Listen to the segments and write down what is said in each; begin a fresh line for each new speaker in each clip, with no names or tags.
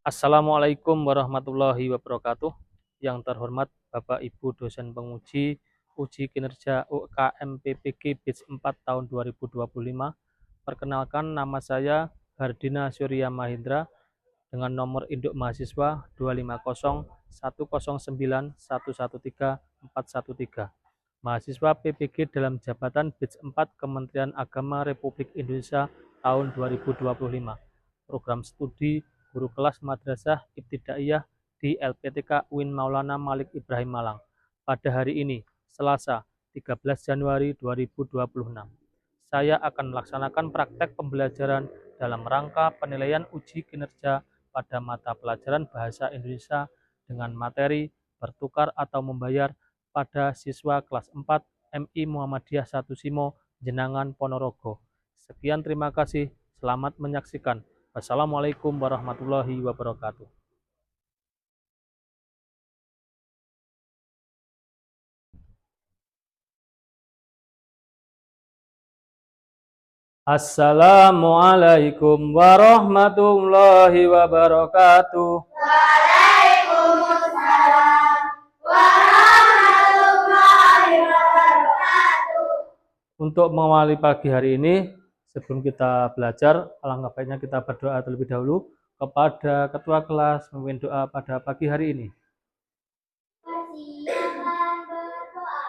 Assalamualaikum warahmatullahi wabarakatuh. Yang terhormat Bapak Ibu dosen penguji uji kinerja UKM PPG Batch 4 tahun 2025. Perkenalkan, nama saya Hardina Surya Mahendra dengan nomor induk mahasiswa 2501091134113. Mahasiswa PPG dalam jabatan Batch 4 Kementerian Agama Republik Indonesia tahun 2025. Program studi guru kelas madrasah ibtidaiyah di LPTK UIN Maulana Malik Ibrahim Malang pada hari ini, Selasa, 13 Januari 2026. Saya akan melaksanakan praktek pembelajaran dalam rangka penilaian uji kinerja pada mata pelajaran Bahasa Indonesia dengan materi bertukar atau membayar pada siswa kelas 4 MI Muhammadiyah 1 Simo, Jenangan, Ponorogo. Sekian, terima kasih. Selamat menyaksikan. Wassalamualaikum warahmatullahi wabarakatuh. Assalamualaikum warahmatullahi wabarakatuh.
Waalaikumsalam warahmatullahi wabarakatuh.
Untuk mengawali pagi hari ini, sebelum kita belajar, alangkah baiknya kita berdoa terlebih dahulu kepada ketua kelas, memimpin doa pada pagi hari ini.
Persilakan berdoa.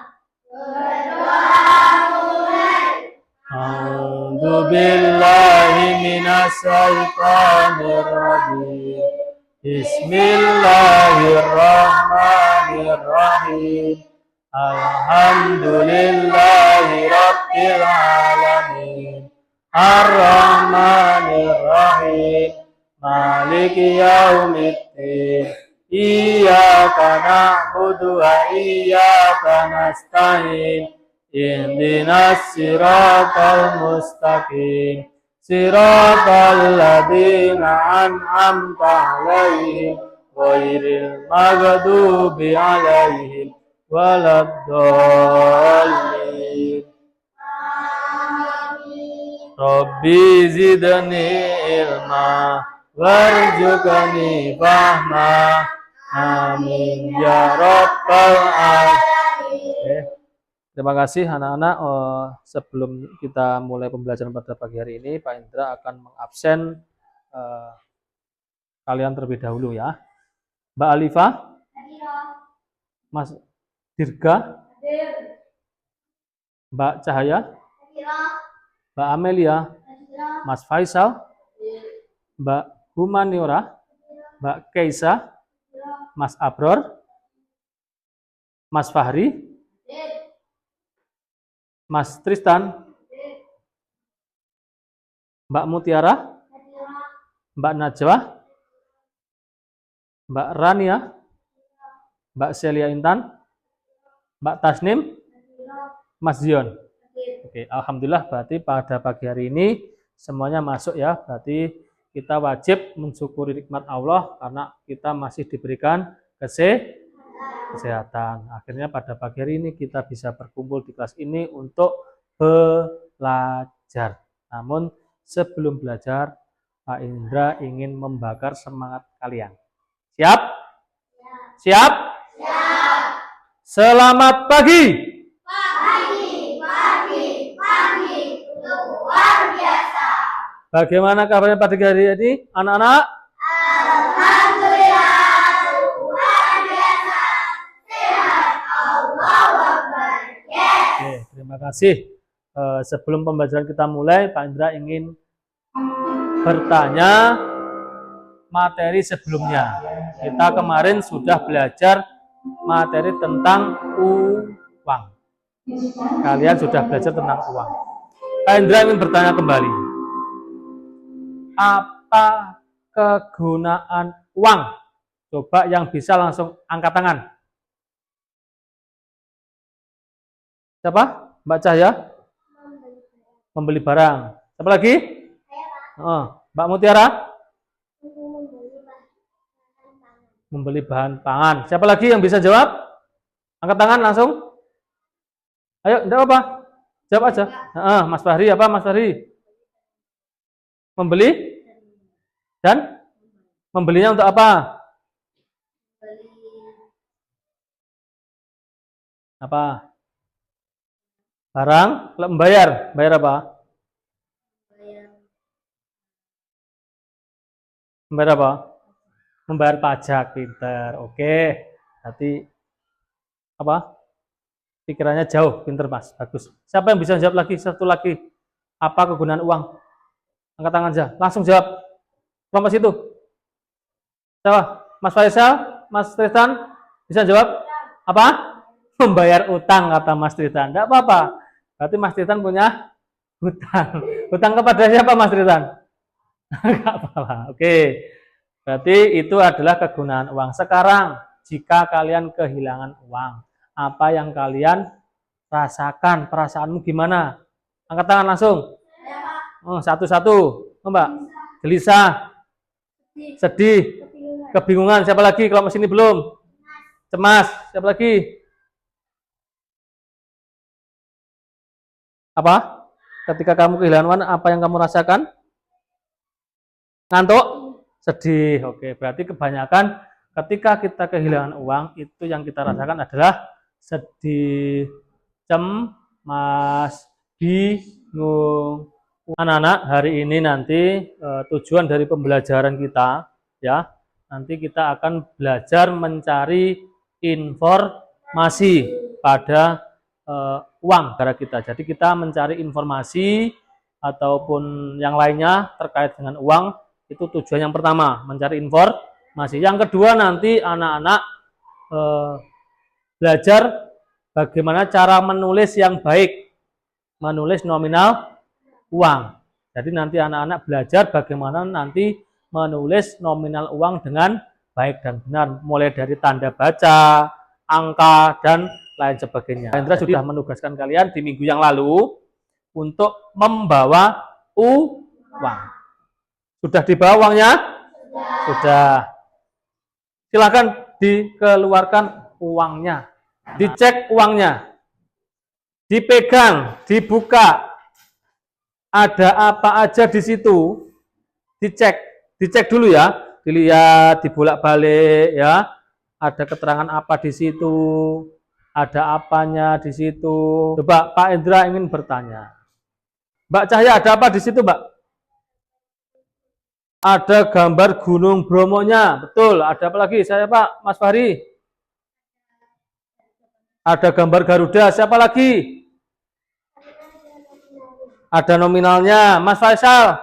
Berdoa mulai.
A'udzu billahi minasyaitonir rajim. Bismillahirrahmanirrahim. Alhamdulillahi rabbil alamin. Ar-Rahmanir-Rahim. Maliki yaumiddin. Iyyaka na'budu wa iyyaka nasta'in. Ihdinas siratal mustaqim. Siratal ladzina an'amta 'alaihim ghairil maghdubi 'alaihim waladdallin. Rabbi zidni ilma warzuqni fahma. Amin ya rabbal alamin. Terima kasih anak-anak. Sebelum kita mulai pembelajaran pada pagi hari ini, Pak Indra akan mengabsen kalian terlebih dahulu ya. Mbak Alifah, Mas Dirga, Mbak Cahaya, Mbak Amelia, Mas Faisal, Mbak Humaniora, Mbak Keisa, Mas Abror, Mas Fahri, Mas Tristan, Mbak Mutiara, Mbak Najwa, Mbak Rania, Mbak Celia Intan, Mbak Tasnim, Mas Zion. Oke, alhamdulillah berarti pada pagi hari ini semuanya masuk ya. Berarti kita wajib mensyukuri nikmat Allah karena kita masih diberikan kesehatan. Akhirnya pada pagi hari ini kita bisa berkumpul di kelas ini untuk belajar. Namun sebelum belajar, Pak Indra ingin membakar semangat kalian. Siap? Siap?
Siap.
Selamat pagi.
Pagi. Luar biasa.
Bagaimana kabarnya pada hari ini, anak-anak?
Alhamdulillah, luar biasa. Sehat. Allahu Akbar. Yes.
Oke, terima kasih. Sebelum pembelajaran kita mulai, Pak Indra ingin bertanya materi sebelumnya. Kita kemarin sudah belajar materi tentang uang. Kalian sudah belajar tentang uang. Pak Indra ingin bertanya kembali. Apa kegunaan uang? Coba yang bisa langsung angkat tangan. Siapa? Mbak Cahya? Membeli barang. Siapa lagi? Mbak Mutiara? Membeli bahan pangan. Siapa lagi yang bisa jawab? Angkat tangan langsung. Ayo, enggak apa-apa. Jawab aja. Mas Fahri apa, Mas Fahri? Membeli dan Membelinya untuk apa?
beli
Apa? Barang. Kalau membayar, bayar apa?
bayar
Membayar apa? Membayar pajak, pinter. Oke. Berarti apa? Pikirannya jauh, pinter Mas. Bagus. Siapa yang bisa jawab lagi? Satu lagi. Apa kegunaan uang? Angkat tangan aja. Langsung jawab. Kelompok situ. Siapa? Mas Faisal? Mas Tristan? Bisa jawab? Apa? Membayar utang, kata Mas Tristan. Tidak apa-apa. Berarti Mas Tristan punya hutang. Hutang kepada siapa Mas Tristan? Enggak apa-apa. Oke. Berarti itu adalah kegunaan uang. Sekarang, jika kalian kehilangan uang, apa yang kalian rasakan? Perasaanmu gimana? Angkat tangan langsung. Oh, satu-satu. Oh, Mbak. Gelisah, sedih, kebingungan. Siapa lagi? Kelompok sini belum. Cemas. Siapa lagi? Apa? Ketika kamu kehilangan uang, apa yang kamu rasakan? Ngantuk? Sedih. Oke, berarti kebanyakan ketika kita kehilangan uang, itu yang kita rasakan adalah sedih, cemas, bingung. Anak-anak, hari ini nanti tujuan dari pembelajaran kita, ya, nanti kita akan belajar mencari informasi pada uang negara kita. Jadi kita mencari informasi ataupun yang lainnya terkait dengan uang, itu tujuan yang pertama, mencari informasi. Yang kedua, nanti anak-anak belajar bagaimana cara menulis yang baik, menulis nominal uang. Jadi nanti anak-anak belajar bagaimana nanti menulis nominal uang dengan baik dan benar, mulai dari tanda baca, angka, dan lain sebagainya. Hendra sudah menugaskan kalian di minggu yang lalu untuk membawa uang. Sudah dibawa uangnya? Sudah. Silakan dikeluarkan uangnya. Dicek uangnya. Dipegang, dibuka. Ada apa aja di situ? Dicek dulu ya. Dilihat, dibolak-balik ya. Ada keterangan apa di situ? Ada apanya di situ? Coba Pak Indra ingin bertanya. Mbak Cahya, ada apa di situ, Mbak? Ada gambar Gunung Bromonya, betul. Ada apa lagi? Saya Pak, Mas Fahri. Ada gambar Garuda, siapa lagi? Ada nominalnya, Mas Faisal.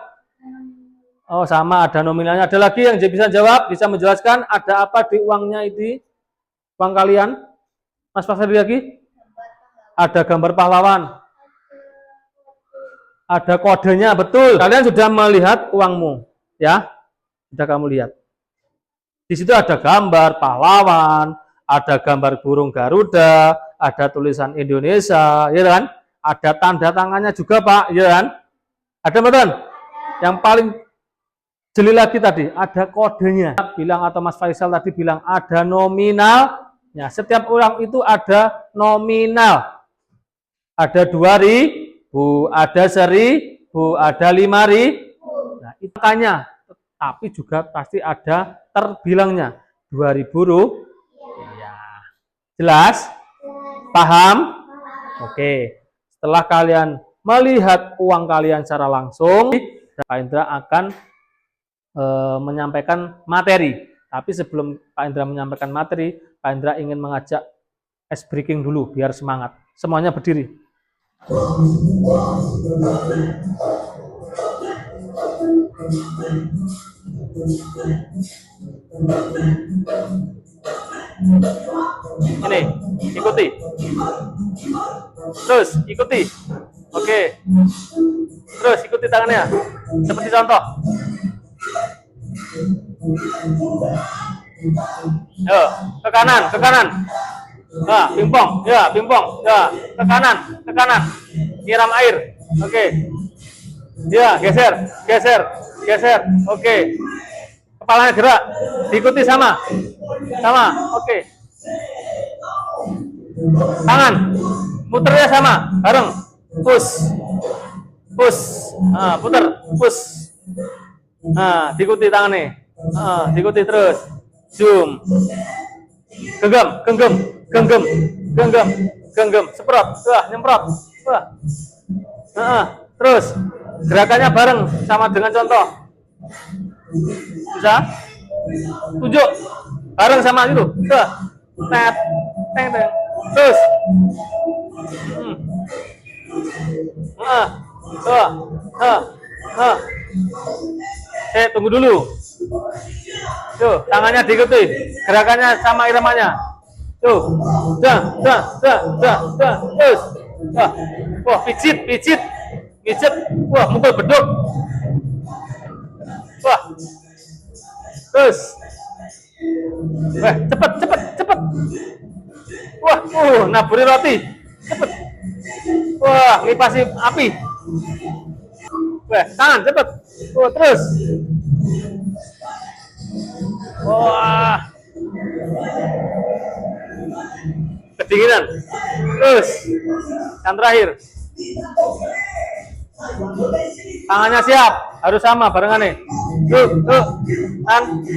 Oh, sama, ada nominalnya. Ada lagi yang bisa jawab, bisa menjelaskan ada apa di uangnya ini? Uang kalian? Mas Fahri lagi? Ada gambar pahlawan. Ada kodenya, betul. Kalian sudah melihat uangmu. Ya, sudah kamu lihat. Di situ ada gambar pahlawan, ada gambar burung Garuda, ada tulisan Indonesia, ya kan? Ada tanda tangannya juga, Pak, ya kan? Ada betul? Yang paling jeli lagi tadi, ada kodenya. Bilang atau Mas Faisal tadi bilang ada nominalnya. Setiap uang itu ada nominal. Ada 2.000, ada 1.000, ada 5.000. Nah, itu makanya. Tapi juga pasti ada terbilangnya 2.000 rupiah. Jelas? Paham? Oke. Setelah kalian melihat uang kalian secara langsung, Pak Indra akan menyampaikan materi. Tapi sebelum Pak Indra menyampaikan materi, Pak Indra ingin mengajak ice breaking dulu biar semangat. Semuanya berdiri. Ini, ikuti. Terus, ikuti. Oke. Terus, ikuti tangannya. Seperti contoh. Yo, ke kanan, ke kanan. Nah, pingpong. Ya, pingpong. Ya, ke kanan, ke kanan. Nyiram air. Oke. Ya, geser, geser, geser. Oke. Kepalanya gerak. Diikuti sama. Sama. Oke. Tangan. Muternya sama. Bareng. Push. Push. Nah, puter. Push. Nah, diikuti tangannya. Diikuti terus. Zoom. Genggam, genggam, genggam, genggam, genggam. Semprot, nyemprot. Terus gerakannya bareng sama dengan contoh. Bisa? Tunjuk. Bareng sama itu. Net. Teng, teng. Terus. Heeh. Tuh. Heeh. Heeh. Tunggu dulu. Tuh, tangannya diikuti. Gerakannya sama iramanya. Tuh. Terus. Wah, pijit, pijit. Pijit. Wah, mukul beduk. Wah. Terus. Cepet, cepet, cepet. Wah, naburi roti. Cepet. Wah, ngipasi api. Tangan cepet. Terus. Wah, kedinginan. Terus. Yang terakhir. Tangannya siap, harus sama barengan nih. Tuh.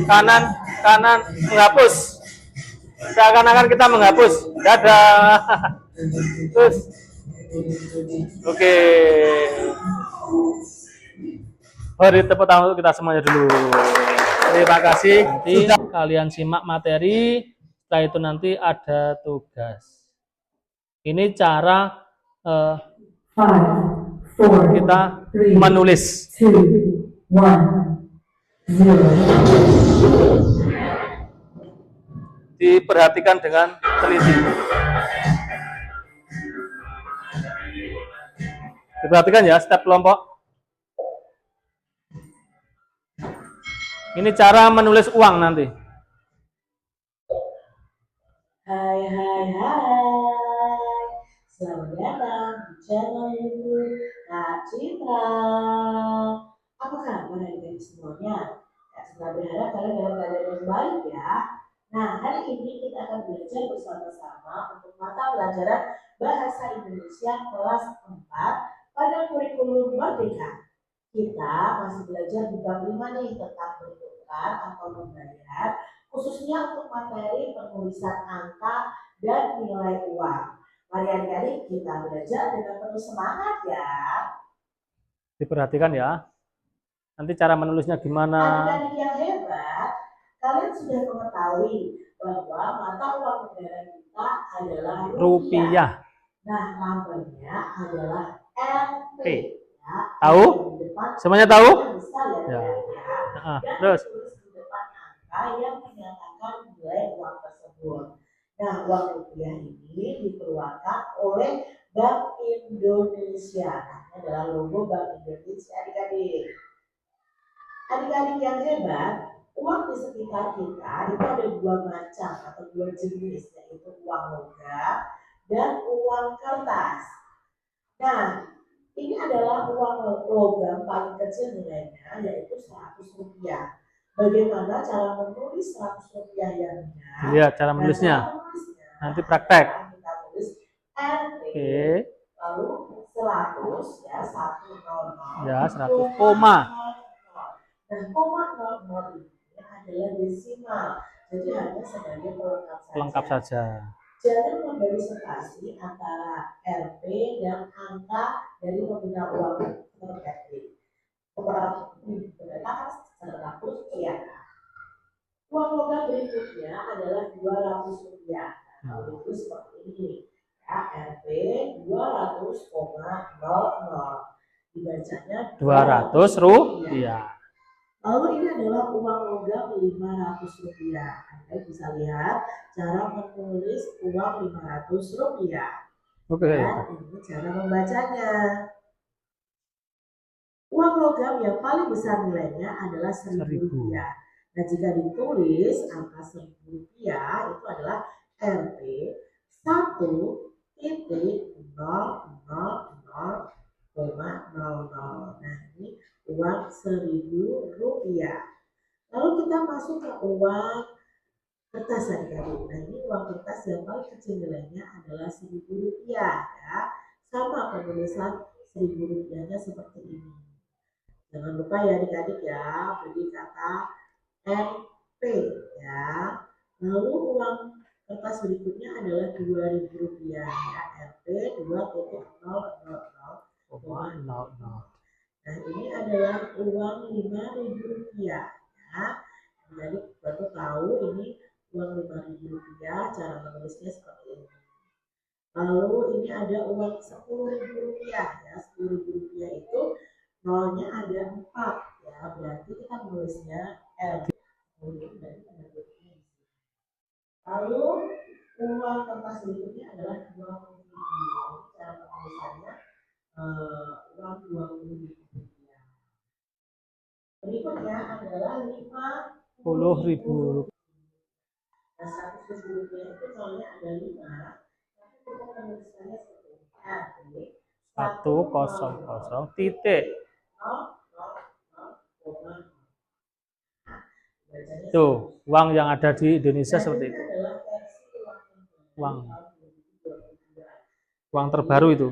Kanan, kanan, menghapus. Seakan-akan kita menghapus. Dadah. Terus. Oke. Beri tepuk tangan untuk kita semuanya dulu. Terima kasih. Nanti sudah kalian simak materi. Setelah itu nanti ada tugas. Ini cara kita menulis. Diperhatikan dengan teliti. Diperhatikan ya step kelompok. Ini cara menulis uang nanti.
Hai, selamat datang di channel YouTube Kak Citra. Apa kabar adik-adik semuanya? Kak Citra berharap kalian dalam keadaan yang baik ya. Nah, hari ini kita akan belajar bersama-sama untuk mata pelajaran Bahasa Indonesia kelas 4 pada kurikulum Merdeka. Kita masih belajar di bab 5 nih tentang bertukar atau membayar, khususnya untuk materi penulisan angka dan nilai uang. Mari adik-adik kita belajar dengan penuh semangat ya.
Diperhatikan ya. Nanti cara menulisnya gimana?
Adik-adik yang hebat, kalian sudah mengetahui bahwa mata uang negara kita adalah rupiah. Nah, lambangnya adalah Rp. Ya,
tahu? Semuanya tahu?
Ya.
Terus
di depan angka yang menyatakan nilai uang tersebut. Nah, uang rupiah ini dikeluarkan oleh Bank Indonesia. Nah, ini adalah logo Bank Indonesia, adik-adik. Adik-adik yang hebat, uang di sekitar kita itu ada dua macam atau dua jenis, yaitu uang logam dan uang kertas. Nah, ini adalah uang logam paling kecil nilainya, yaitu 100 rupiah. Bagaimana cara menulis 100 rupiah yang benar?
Lihat cara menulisnya. Nanti praktek.
Kita tulis Rp, lalu 100 ya, 100.
Ya, 100 koma.
Nah, koma 00 ini adalah desimal, jadi hanya sebagai pelengkap
saja.
Jangan memberi spasi antara Rp dan angka dari nominal uang terkait. Berdasarkan 100 rupiah. Uang logam berikutnya adalah 200 rupiah. Nah, itu seperti ini. Ya, Rp 200,00. Dibacanya
200 rupiah.
Lalu ini adalah uang logam 500 rupiah. Anda bisa lihat cara menulis uang 500 rupiah.
Oke.
Dan ini cara membacanya. Uang logam yang paling besar nilainya adalah 1.000 rupiah. Nah, jika ditulis angka 1.000 rupiah itu adalah Rp 1.000,00. Nah, ini uang 1.000 rupiah. Lalu kita masuk ke uang kertas adik-adik. Nah, ini uang kertas yang paling kecil nilainya adalah 1.000 rupiah ya. Sama penulisan 1.000 rupiahnya seperti ini. Jangan lupa ya adik-adik ya, beri kata Rp ya. Lalu uang kertas berikutnya adalah Rp2.000 ya, Rp 2.000. Nah, ini adalah uang Rp5.000 ya. Jadi baru tahu ini uang Rp5.000, cara menulisnya seperti ini. Lalu ini ada uang Rp10.000 ya. Rp10.000 itu nolnya ada 4 ya. Berarti kita menulisnya L. Lalu uang kertas berikutnya adalah Rp20.000. Cara penulisannya uang Rp20.000. Berikutnya adalah
Rp10.000.
Nah, Rp100.000 itu nolnya ada 5, tapi kita penulisannya seperti ini.
100 titik. Tuh, uang yang ada di Indonesia seperti itu. Uang terbaru itu.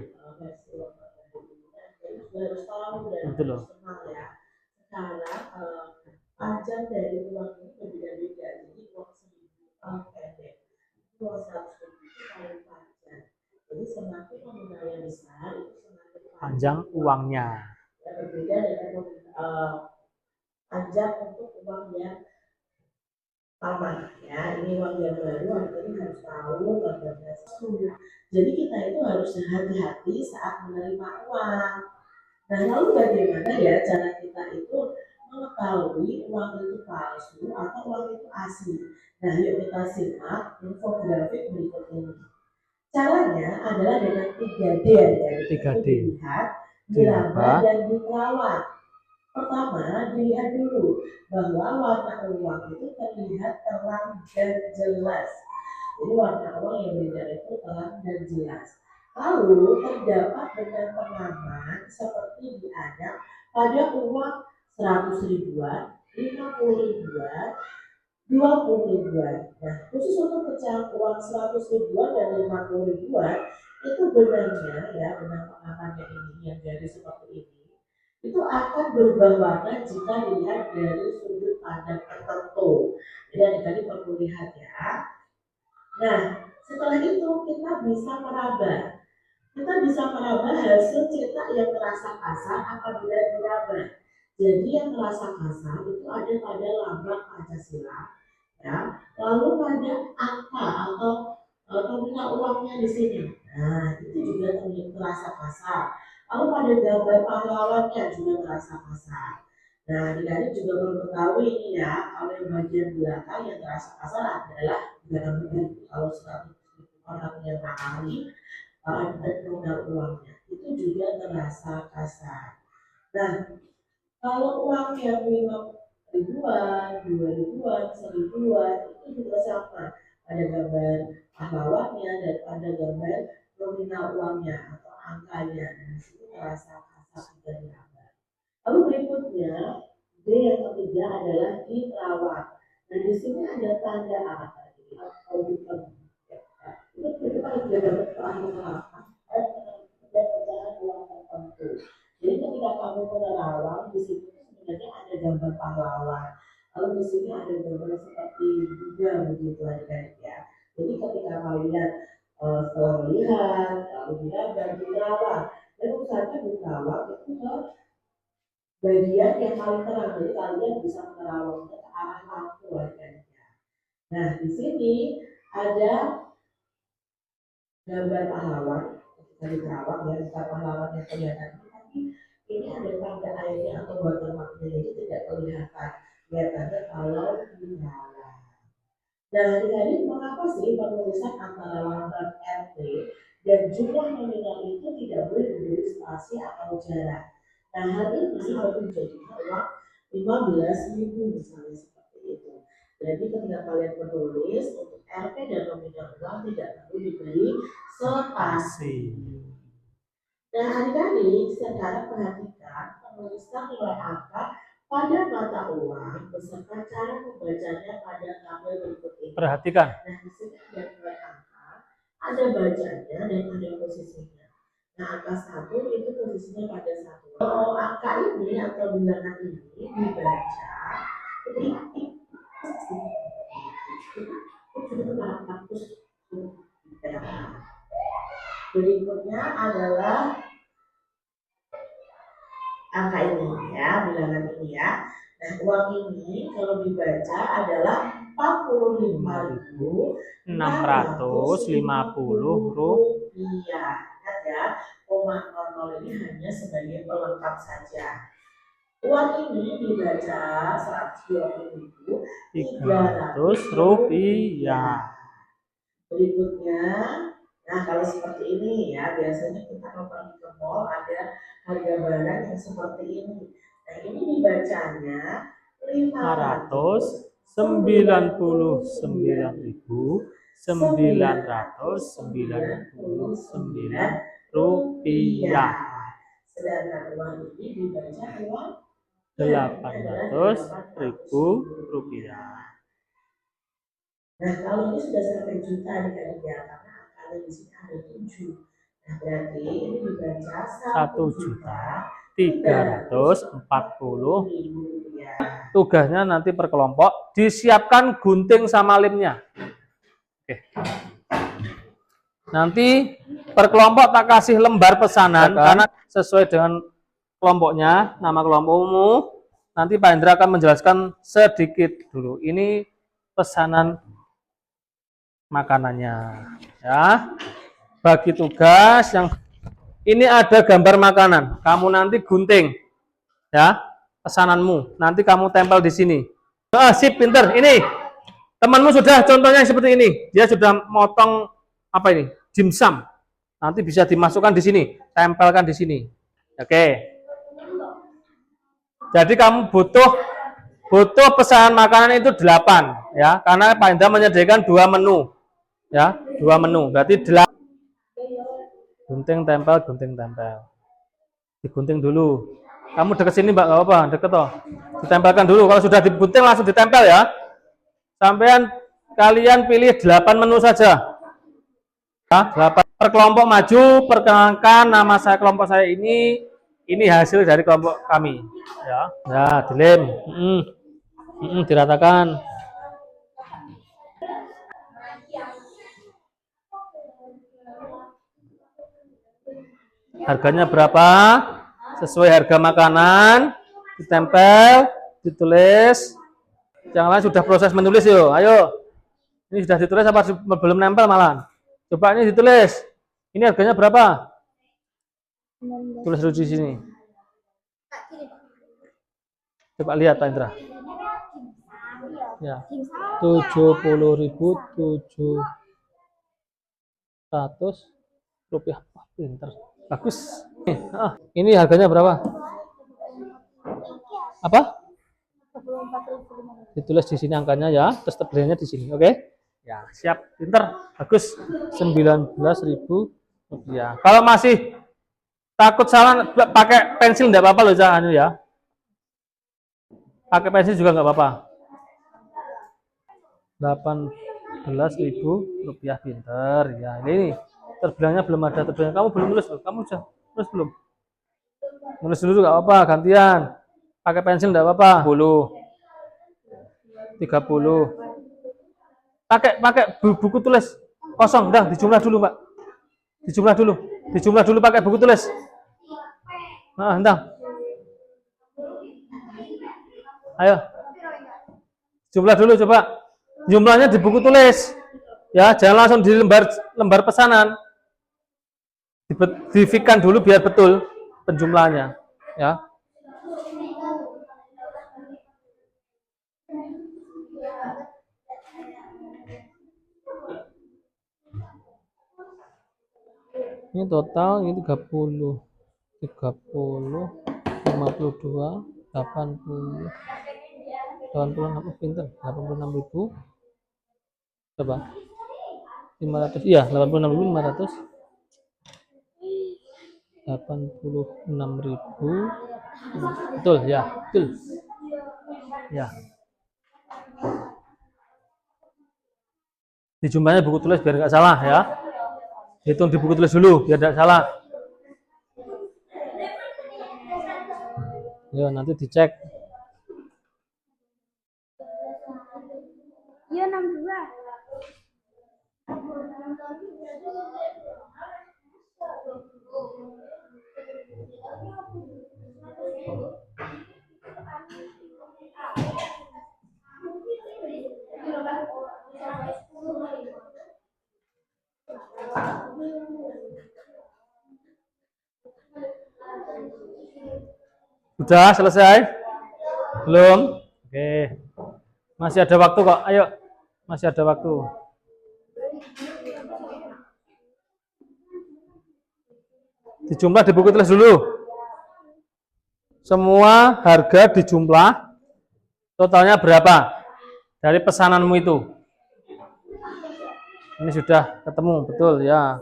Itu loh.
Sekarang panjang dari uang ini berbeda-beda. Jadi uang 1.000 paling pendek, uang 100.000 itu paling panjang. Jadi semakin nominalnya besar itu semakin
panjang uangnya.
Ya, berbeda dengan panjang untuk uang yang lama ya. Ini uang yang baru, artinya harus tahu bagaimana. Jadi kita itu harus hati-hati saat menerima uang. Nah, lalu bagaimana ya cara kita itu mengetahui uang itu palsu atau uang itu asli? Nah, yuk kita simak infografik berikut ini. Caranya adalah dengan 3D ya,
3D.
Dilihat, diraba, dan diterawat. Pertama, dilihat dulu bahwa warna uang itu terlihat terang dan jelas. Jadi warna uang yang beredar itu terang dan jelas. Lalu terdapat dengan pengaman seperti dianggap pada uang 100 ribuan, 50 ribuan, 20 ribuan. Nah, khusus untuk pecahan uang 100 ribuan dan 50 ribuan itu benarnya ya, benang pengamannya ini yang dari seperti ini itu akan berubah warna jika dilihat dari sudut pandang tertentu. Jadi tadi perlu lihat ya. Nah, setelah itu kita bisa meraba. Kita bisa meraba hasil cetak yang terasa kasar apabila diraba. Jadi yang terasa kasar itu ada pada lambang Pancasila, ya. Lalu pada angka atau nominal uangnya di sini. Nah, itu juga terasa kasar. Lalu pada gambar pahlawannya juga terasa kasar. Nah, adik-adik juga perlu ketahui ini ya, kalau yang bagian belakang yang terasa kasar adalah dalam bentuk kalau 100 orang yang mengalami dan nominal uangnya itu juga terasa kasar. Nah, kalau uang yang 5 ribuan, 2 ribuan, 1.000-an itu juga sama. Ada gambar pahlawannya dan ada gambar nominal uangnya atau angkanya. Dan di situ terasa kasar juga digambar. Lalu berikutnya, D yang ketiga adalah diterawat. Dan di sini ada tanda apa? Atau bukan. Itu kita sudah dapat keahlian dan pecahan uang tertentu. Jadi ketika kamu menerawang di situ sebenarnya ada gambar pahlawan. Lalu di sini ada gambar seperti juga begitu adik-adik ya. Jadi ketika kalian setelah melihat lalu digambar diterawang dan usahakan diterawang itu ke bagian yang paling terang. Jadi kalian bisa menerawangnya ke arah lampu adik-adik ya. Nah di sini ada gambar pahlawan dari terawang ya, bukan pahlawan yang kelihatan tapi ini ada tanda airnya atau watermarknya itu tidak kelihatan, kelihatannya kalau di dalam. Nah, jadi mengapa sih penulisan antara lambang RT dan jumlah nominal itu tidak boleh diberi spasi atau jarak? Nah, hal ini harus menjadi uang 15.000 misalnya seperti itu. Jadi ketika kalian menulis untuk RT dan nominal uang tidak perlu diberi spasi. Nah, adik-adik sekarang perhatikan penulisan nilai angka pada mata uang beserta cara membacanya pada tabel berikut ini.
Perhatikan.
Nah, di sini ada nilai angka, ada bacanya dan ada posisinya. Nah, angka 1 itu posisinya pada 1. Kalau angka ini atau bilangan ini dibaca Berikutnya adalah angka ini ya, bilangan ini ya. Nah, uang ini kalau dibaca adalah
45.650
rupiah. Ingat ya, koma 00 ini hanya sebagai pelengkap saja. Uang ini dibaca 120.300 rupiah. Berikutnya, nah kalau seperti ini ya, biasanya kita kalau pergi ke mall ada harga barang yang seperti ini. Nah ini dibacanya
599.999 rupiah.
Sedangkan uang ini dibaca uang
800.000 rupiah.
Nah kalau ini sudah sampai juta nih ya, karena angkanya di sini ada 7. Nah berarti ini dibaca
1.340.000 rupiah. Tugasnya nanti per kelompok disiapkan gunting sama lemnya. Oke. Nanti per kelompok tak kasih lembar pesanan karena sesuai dengan kelompoknya, nama kelompokmu. Nanti Pak Indra akan menjelaskan sedikit dulu. Ini pesanan makanannya ya. Bagi tugas yang ini ada gambar makanan, kamu nanti gunting ya pesananmu, nanti kamu tempel di sini. Sip, pinter. Ini temanmu sudah contohnya seperti ini, dia sudah motong apa ini dimsum, nanti bisa dimasukkan di sini, tempelkan di sini. Oke, jadi kamu butuh pesanan makanan itu 8 ya, karena Pak Indra menyediakan 2 menu ya, 2 menu, berarti 8. Gunting tempel, digunting dulu. Kamu deket sini Mbak, nggak apa-apa, deket toh. Ditempelkan dulu. Kalau sudah digunting langsung ditempel ya. Kalian pilih 8 menu saja. Ya, 8 per kelompok maju. Perkenalkan, nama saya kelompok saya ini. Ini hasil dari kelompok kami. Ya, dilem. Diratakan. Harganya berapa? Sesuai harga makanan, ditempel, ditulis. Yang lain sudah proses menulis yuk, ayo. Ini sudah ditulis apa belum nempel malah? Coba ini ditulis. Ini harganya berapa? Tulis dulu di sini. Coba lihat Pak Indra. Ya. 70.700 rupiah. Wah, pinter. Bagus. Ini harganya berapa? Apa? Ditulis di sini angkanya ya, terus tabelnya di sini, oke? Ya, siap, pinter, bagus. 19.000 rupiah. Kalau masih takut salah, pakai pensil enggak apa-apa loh, jangan ya. Pakai pensil juga enggak apa-apa. 18.000 rupiah, pinter ya. Ini terbilangnya belum ada terbilangnya. Kamu belum nulis loh, kamu sudah nulis belum? Nulis dulu enggak apa-apa, gantian. Pakai pensil enggak apa-apa. 30. Pakai buku tulis kosong, dah dijumlah dulu, Pak. Dijumlah dulu pakai buku tulis. Nah, entah. Ayo. Jumlah dulu coba. Jumlahnya di buku tulis. Ya, jangan langsung di lembar pesanan. Difikkan dulu biar betul penjumlahannya, ya. Ini total ini 30, 52, 80, 86, pinter, 86.000. Coba 500, iya 86.500, 86.000, betul ya, betul ya. Dijumlahnya buku tulis biar nggak salah ya. Hitung di buku tulis dulu biar tidak salah. Ya, nanti dicek.
Iya 62.
Sudah selesai? Belum? Oke. Masih ada waktu kok. Ayo. Masih ada waktu. Dijumlah di buku tulis dulu. Semua harga dijumlah. Totalnya berapa? Dari pesananmu itu. Ini sudah ketemu, betul ya.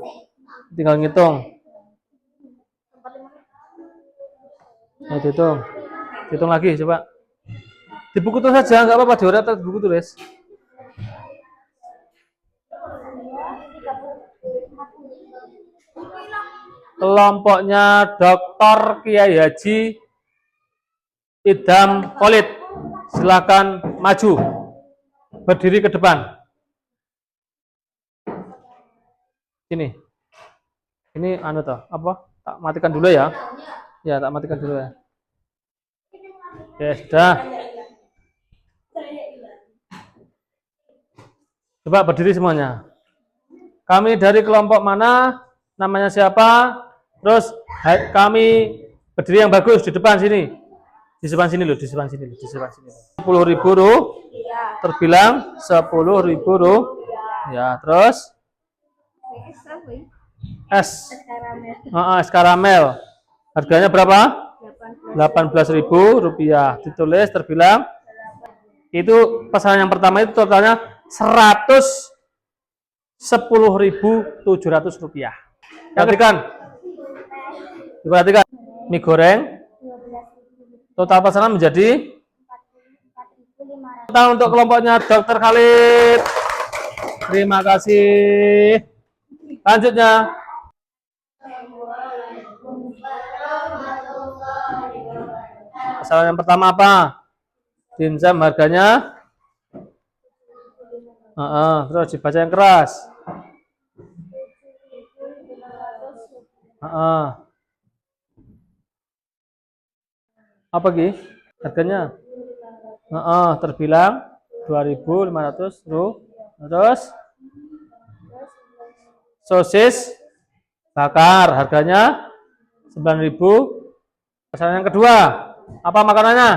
Tinggal ngitung. Nah, hitung lagi coba. Di buku tulis saja, nggak apa-apa diurat di buku tulis. Kelompoknya Dr. Kiai Haji Idham Khalid, silakan maju, berdiri ke depan. Ini anu toh, apa? Tak matikan dulu ya. Ya, tak matikan dulu ya. Oke, sudah. Coba berdiri semuanya. Kami dari kelompok mana? Namanya siapa? Terus kami berdiri yang bagus di depan sini. Di depan sini loh, di depan sini loh, di depan sini. 10.000 rupiah. Terbilang 10.000 rupiah. Ya, terus es karamel. Harganya berapa? 18.000 rupiah. Ditulis terbilang. Itu pesanan yang pertama itu totalnya 110.700 rupiah. Diperhatikan. Mie goreng. Total pesanan menjadi total untuk kelompoknya Dr. Khalid. Terima kasih. Lanjutnya. Pesanan yang pertama apa? Dimsum harganya terus dibaca yang keras. Apa Ki? Harganya? Terbilang 2.500 terus sosis bakar harganya 9.000. Pesanan yang kedua, apa makanannya?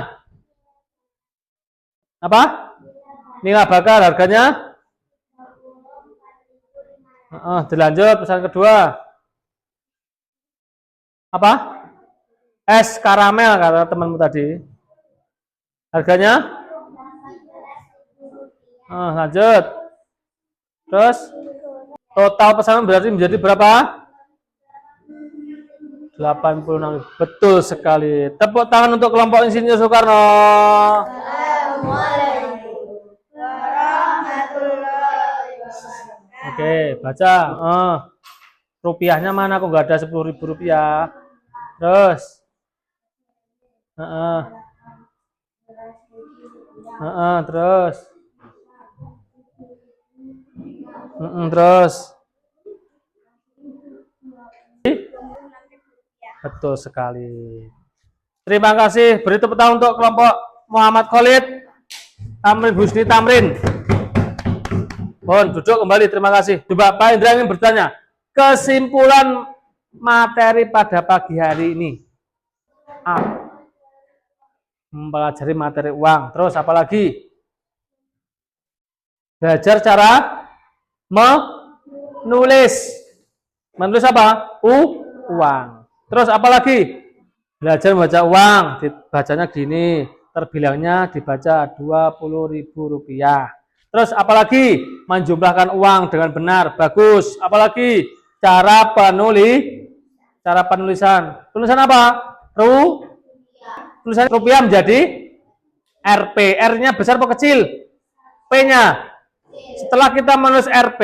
Apa? Nila bakar harganya? Dilanjut pesanan kedua. Apa? Es karamel kata temanmu tadi. Harganya? Lanjut. Terus total pesanan berarti menjadi berapa? 86. Betul sekali. Tepuk tangan untuk kelompok Insinyur Soekarno. Oke, baca. Rupiahnya mana kok nggak ada 10.000 rupiah? Terus. Terus. Terus. Betul sekali. Terima kasih. Beri tepuk tangan untuk kelompok Muhammad Khalid, Tamrin Husni Tamrin. Mohon duduk kembali. Terima kasih. Coba Pak Indra ingin bertanya. Kesimpulan materi pada pagi hari ini. Mempelajari materi uang. Terus apa lagi? Belajar cara menulis. Menulis apa? Uang. Terus apa lagi? Belajar membaca uang. Dibacanya gini. Terbilangnya dibaca 20.000 rupiah. Terus apalagi? Menjumlahkan uang dengan benar. Bagus. Apalagi? Cara penulisan. Tulisan apa? Tulisan rupiah menjadi Rp. R-nya besar atau kecil? P-nya. Setelah kita menulis Rp,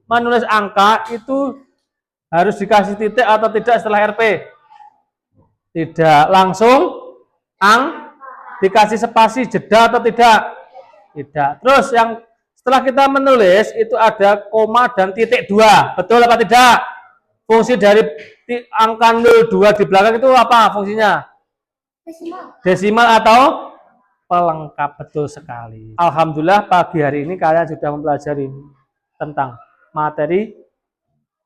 menulis angka itu harus dikasih titik atau tidak setelah RP? Tidak. Langsung dikasih spasi jeda atau tidak? Tidak. Terus yang setelah kita menulis itu ada koma dan titik 2. Betul apa tidak? Fungsi dari angka 02 di belakang itu apa fungsinya? Desimal atau pelengkap, betul sekali. Alhamdulillah pagi hari ini kalian sudah mempelajari tentang materi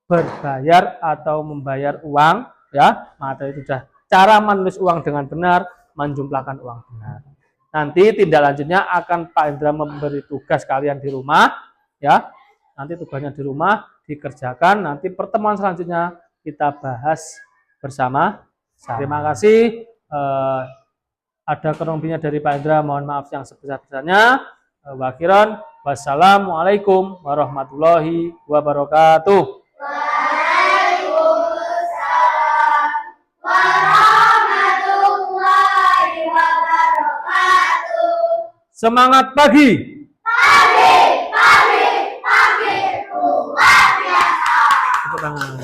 berbayar atau membayar uang, ya. Materi sudah cara menulis uang dengan benar, menjumlahkan uang benar. Nanti tindak lanjutnya akan Pak Indra memberi tugas kalian di rumah, ya. Nanti tugasnya di rumah dikerjakan. Nanti pertemuan selanjutnya kita bahas bersama. Terima kasih. Ada kurang lebihnya dari Pak Indra, mohon maaf yang sebesar-besarnya. Wakhiran, wassalamualaikum warahmatullahi wabarakatuh.
Waalaikumsalam warahmatullahi wabarakatuh.
Semangat pagi.
Pagi, pagi, pagi, luar biasa.
Tepuk tangan.